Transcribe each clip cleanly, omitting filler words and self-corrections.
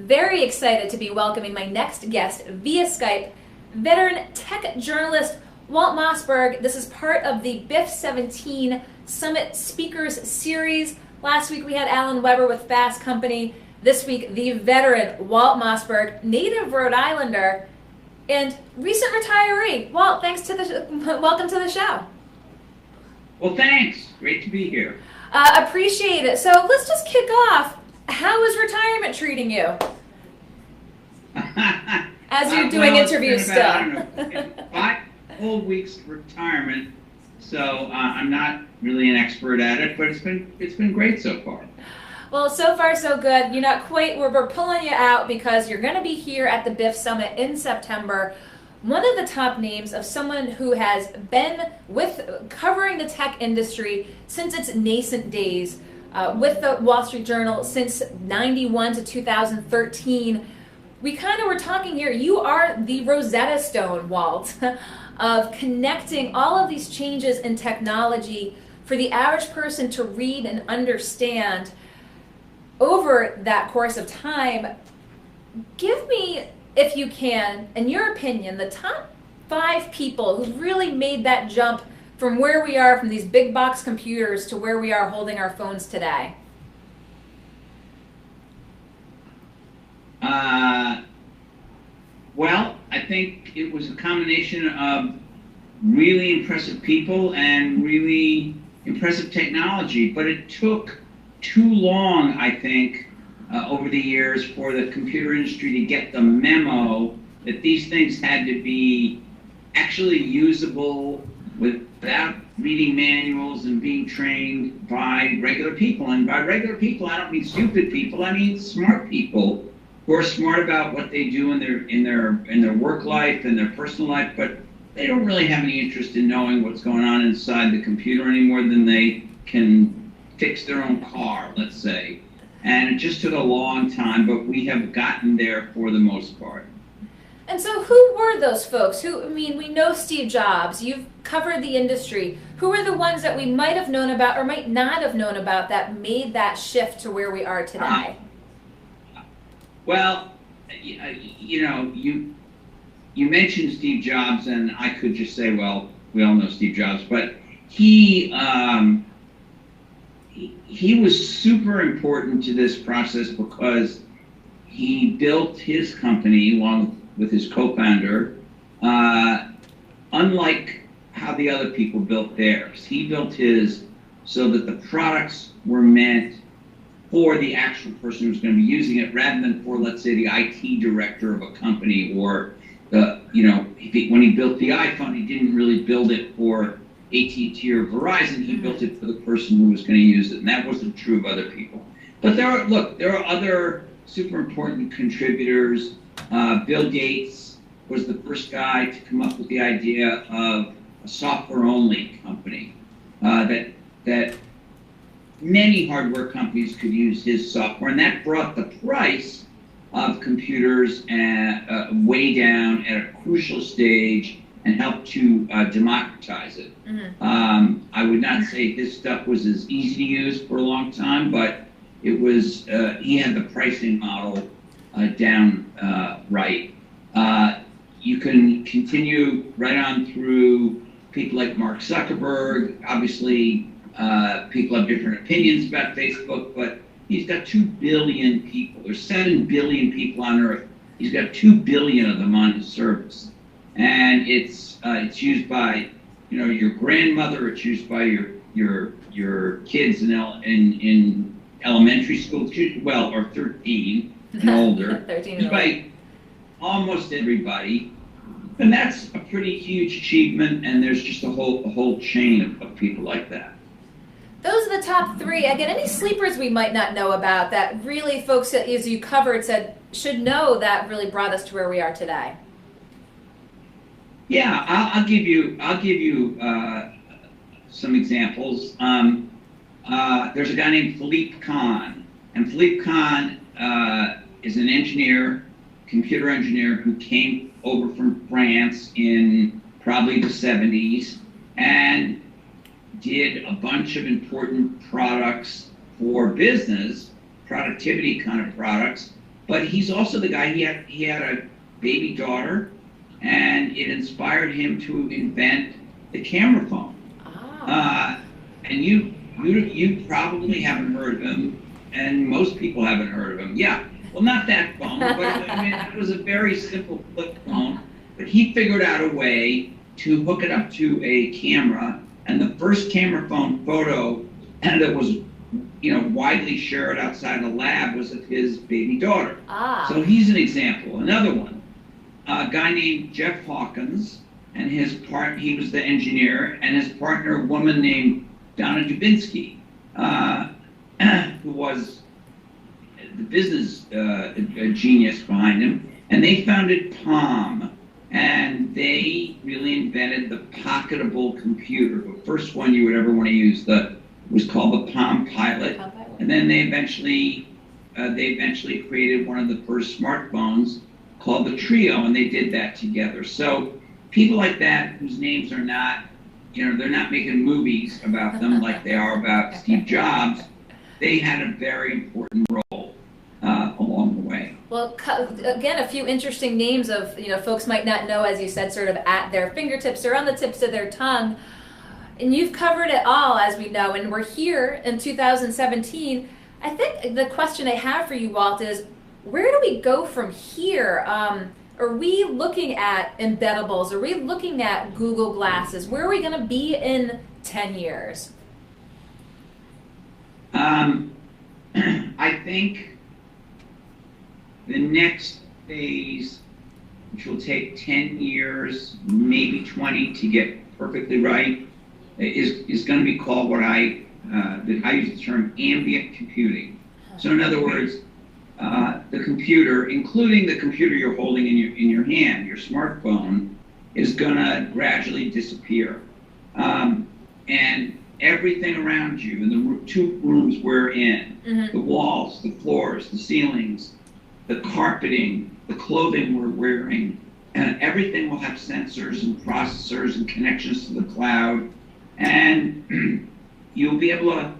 very excited to be welcoming my next guest via Skype, veteran tech journalist Walt Mossberg. This is part of the BIF 17 Summit Speakers Series. Last week we had Alan Weber with Fast Company. This week, the veteran Walt Mossberg, native Rhode Islander, and recent retiree. Walt, welcome to the show. Well, thanks. Great to be here. Appreciate it. So let's just kick off. How is retirement treating you? As you're doing interviews still. I don't know, 5 whole weeks retirement, so I'm not really an expert at it, but it's been great so far. Well, so far so good. You're not quite, we're pulling you out because you're going to be here at the BIF Summit in September. One of the top names of someone who has been covering the tech industry since its nascent days, with the Wall Street Journal since 91 to 2013. We kind of were talking here, you are the Rosetta Stone, Walt, of connecting all of these changes in technology for the average person to read and understand over that course of time. Give me, if you can, in your opinion, the top 5 people who really made that jump from where we are, from these big box computers to where we are holding our phones today. Well, I think it was a combination of really impressive people and really impressive technology, but it took too long, I think, over the years for the computer industry to get the memo that these things had to be actually usable without reading manuals and being trained by regular people. And by regular people, I don't mean stupid people, I mean smart people who are smart about what they do in their work life and their personal life, but they don't really have any interest in knowing what's going on inside the computer any more than they can fix their own car, let's say. And it just took a long time, but we have gotten there for the most part. And so who were those folks? We know Steve Jobs, you've covered the industry. Who were the ones that we might have known about or might not have known about that made that shift to where we are today? Well, you mentioned Steve Jobs, and I could just say, well, we all know Steve Jobs, but he was super important to this process because he built his company along with his co-founder, unlike how the other people built theirs. He built his so that the products were meant for the actual person who's going to be using it, rather than for, let's say, the IT director of a company, or when he built the iPhone, he didn't really build it for AT&T or Verizon. He built it for the person who was going to use it, and that wasn't true of other people. But there are other super important contributors. Bill Gates was the first guy to come up with the idea of a software-only company, that many hardware companies could use his software, and that brought the price of computers way down at a crucial stage and helped to democratize it. Mm-hmm. I would not say his stuff was as easy to use for a long time, but it was. He had the pricing model down right. You can continue right on through people like Mark Zuckerberg. Obviously, people have different opinions about Facebook, but he's got 2 billion people. There's 7 billion people on Earth. He's got 2 billion of them on his service, and it's used by your grandmother. It's used by your kids in elementary school, or 13 and older. 13 and by almost everybody, and that's a pretty huge achievement. And there's just a whole chain of people like that. Those are the top 3. Again, any sleepers we might not know about that really folks, as you covered, said should know that really brought us to where we are today? Yeah, I'll give you some examples. There's a guy named Philippe Khan, and Philippe Khan is an engineer, computer engineer, who came over from France in probably the 70s and did a bunch of important products for business, productivity kind of products, But he's also the guy, he had a baby daughter, and it inspired him to invent the camera phone. And you probably haven't heard of him, and most people haven't heard of him. Yeah, well, not that phone, but I mean, it was a very simple flip phone. But he figured out a way to hook it up to a camera, and the first camera phone photo that was, widely shared outside the lab was of his baby daughter. So he's an example. Another one, a guy named Jeff Hawkins, and he was the engineer, and his partner, a woman named Donna Dubinsky, who was the business genius behind him, and they founded Palm, and they really invented the pocketable computer. The first one you would ever want to use was called the Palm Pilot, and then they eventually created one of the first smartphones called the Trio, and they did that together. So people like that, whose names are not, they're not making movies about them like they are about Steve Jobs, they had a very important role along the way. Well, again, a few interesting names of, folks might not know, as you said, sort of at their fingertips or on the tips of their tongue. And you've covered it all, as we know, and we're here in 2017. I think the question I have for you, Walt, is where do we go from here? Are we looking at embeddables? Are we looking at Google Glasses? Where are we going to be in 10 years? I think the next phase, which will take 10 years, maybe 20 to get perfectly right, is going to be called what I use the term ambient computing. So in other words, the computer, including the computer you're holding in your hand, your smartphone, is going to gradually disappear. And everything around you, in the two rooms we're in, the walls, the floors, the ceilings, the carpeting, the clothing we're wearing, and everything will have sensors and processors and connections to the cloud. And you'll be able to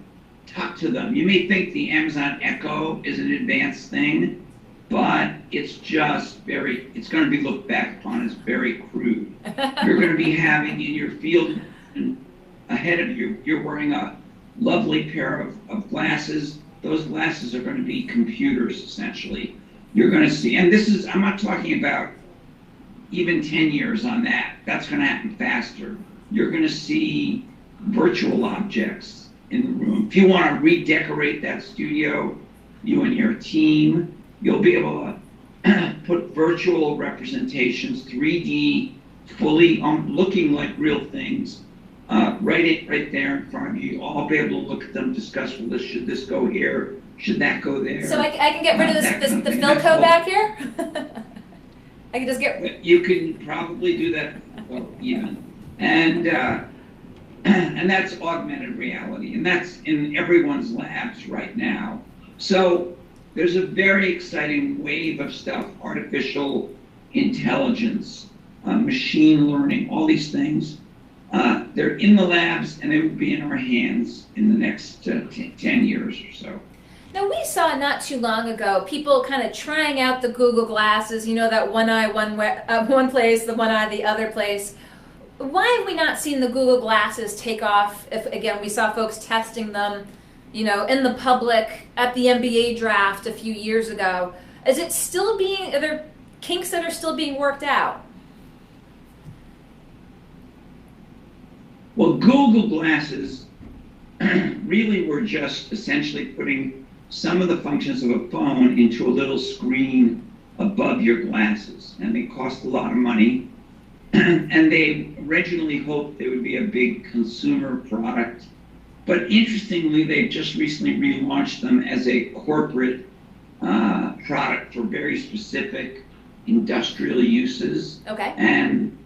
talk to them. You may think the Amazon Echo is an advanced thing, but it's just it's going to be looked back upon as very crude. You're going to be having in your field ahead of you, you're wearing a lovely pair of glasses. Those glasses are going to be computers, essentially. You're going to see, and I'm not talking about even 10 years on that. That's going to happen faster. You're going to see virtual objects in the room. If you want to redecorate that studio, you and your team, you'll be able to put virtual representations, 3D, fully looking like real things, right there in front of you. You'll all be able to look at them, discuss, well, should this go here? Should that go there? So I can get rid of the Philco back here? I can just get... You can probably do that, even. And that's augmented reality, and that's in everyone's labs right now. So there's a very exciting wave of stuff, artificial intelligence, machine learning, all these things. They're in the labs, and they will be in our hands in the next 10 years or so. Now, we saw not too long ago people kind of trying out the Google Glasses, that one eye one place, the one eye the other place. Why have we not seen the Google Glasses take off? If, again, we saw folks testing them, in the public at the NBA draft a few years ago. Are there kinks that are still being worked out? Well, Google Glasses really were just essentially putting some of the functions of a phone into a little screen above your glasses, and they cost a lot of money. And they originally hoped they would be a big consumer product. But interestingly, they've just recently relaunched them as a corporate product for very specific industrial uses. Okay. And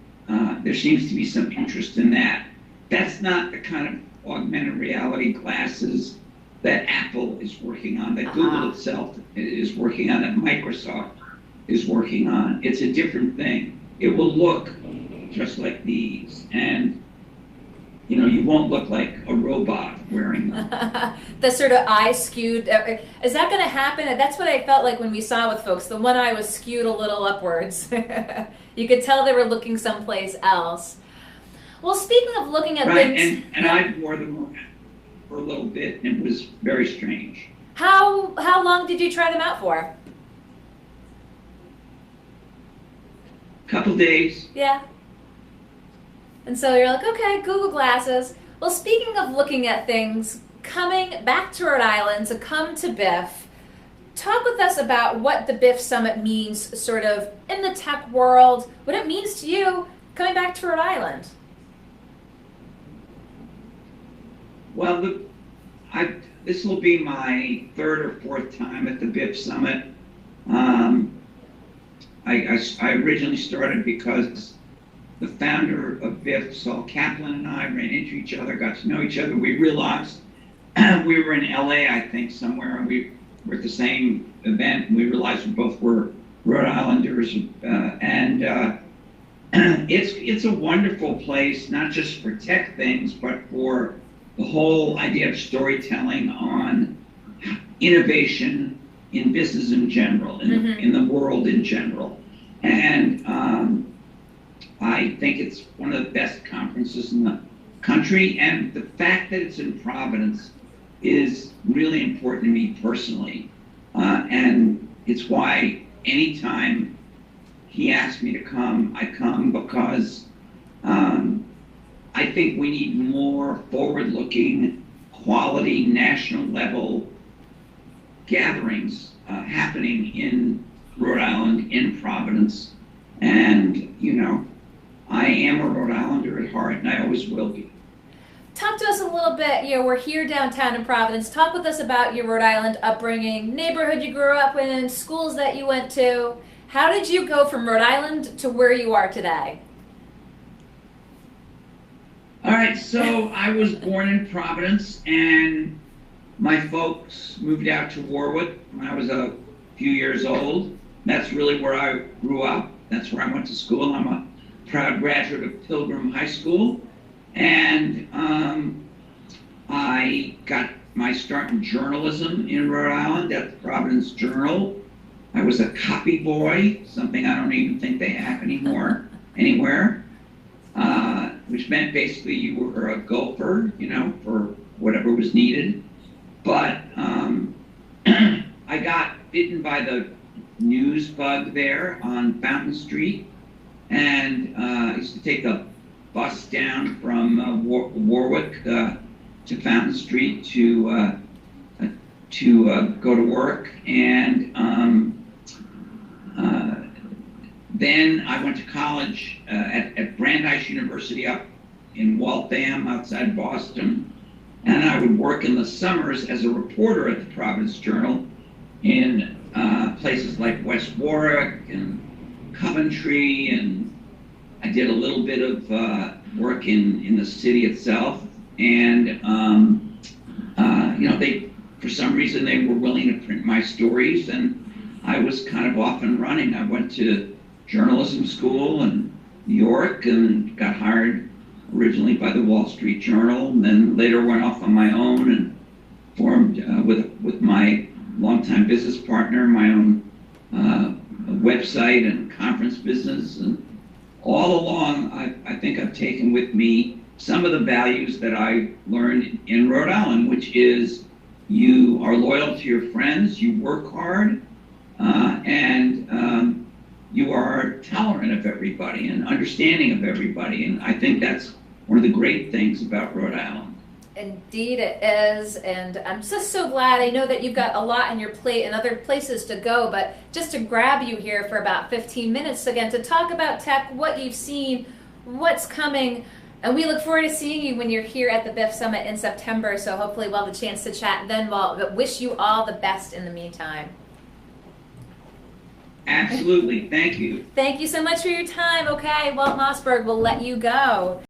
there seems to be some interest in that. That's not the kind of augmented reality glasses that Apple is working on, that Google itself is working on, that Microsoft is working on. It's a different thing. It will look just like these. And you won't look like a robot wearing them. The sort of eye skewed. Is that going to happen? That's what I felt like when we saw with folks. The one eye was skewed a little upwards. You could tell they were looking someplace else. Well, speaking of looking at Right, things, and I wore them for a little bit, and it was very strange. how long did you try them out for? Couple days. Yeah. And so you're like, okay, Google Glasses. Well, speaking of looking at things, coming back to Rhode Island to come to BIF, talk with us about what the BIF Summit means sort of in the tech world, what it means to you coming back to Rhode Island. Well, this will be my third or fourth time at the BIF Summit. I originally started because the founder of BIF, Saul Kaplan, and I ran into each other, got to know each other. We realized we were in LA, I think, somewhere, and we were at the same event, and we realized we both were Rhode Islanders, and it's a wonderful place, not just for tech things, but for the whole idea of storytelling on innovation in business in general, in the world in general. And I think it's one of the best conferences in the country, and the fact that it's in Providence is really important to me personally. And it's why anytime he asks me to come, I come, because I think we need more forward-looking, quality, national level gatherings happening in Rhode Island, in Providence. And, I am a Rhode Islander at heart, and I always will be. Talk to us a little bit, we're here downtown in Providence. Talk with us about your Rhode Island upbringing, neighborhood you grew up in, schools that you went to. How did you go from Rhode Island to where you are today? All right, so I was born in Providence, and my folks moved out to Warwick when I was a few years old. That's really where I grew up. That's where I went to school. I'm a proud graduate of Pilgrim High School, and I got my start in journalism in Rhode Island at the Providence Journal. I was a copy boy, something I don't even think they have anymore anywhere, which meant basically you were a gopher, for whatever was needed. But I got bitten by the news bug there on Fountain Street, and I used to take a bus down from Warwick to Fountain Street to go to work, and then I went to college at Brandeis University up in Waltham outside Boston, and I would work in the summers as a reporter at the Providence Journal in places like West Warwick and Coventry, and I did a little bit of work in the city itself, and for some reason they were willing to print my stories, and I was kind of off and running. I went to journalism school in New York and got hired originally by the Wall Street Journal, and then later went off on my own and formed with my longtime business partner my own website and conference business. And all along, I think I've taken with me some of the values that I learned in Rhode Island, which is you are loyal to your friends, you work hard, and you are tolerant of everybody and understanding of everybody. And I think that's one of the great things about Rhode Island. Indeed it is, and I'm just so glad. I know that you've got a lot on your plate and other places to go, but just to grab you here for about 15 minutes again to talk about tech, what you've seen, what's coming, and we look forward to seeing you when you're here at the BIF Summit in September, so hopefully we'll have a chance to chat then. But wish you all the best in the meantime. Absolutely, thank you. Thank you so much for your time. Okay, Walt Mossberg will let you go.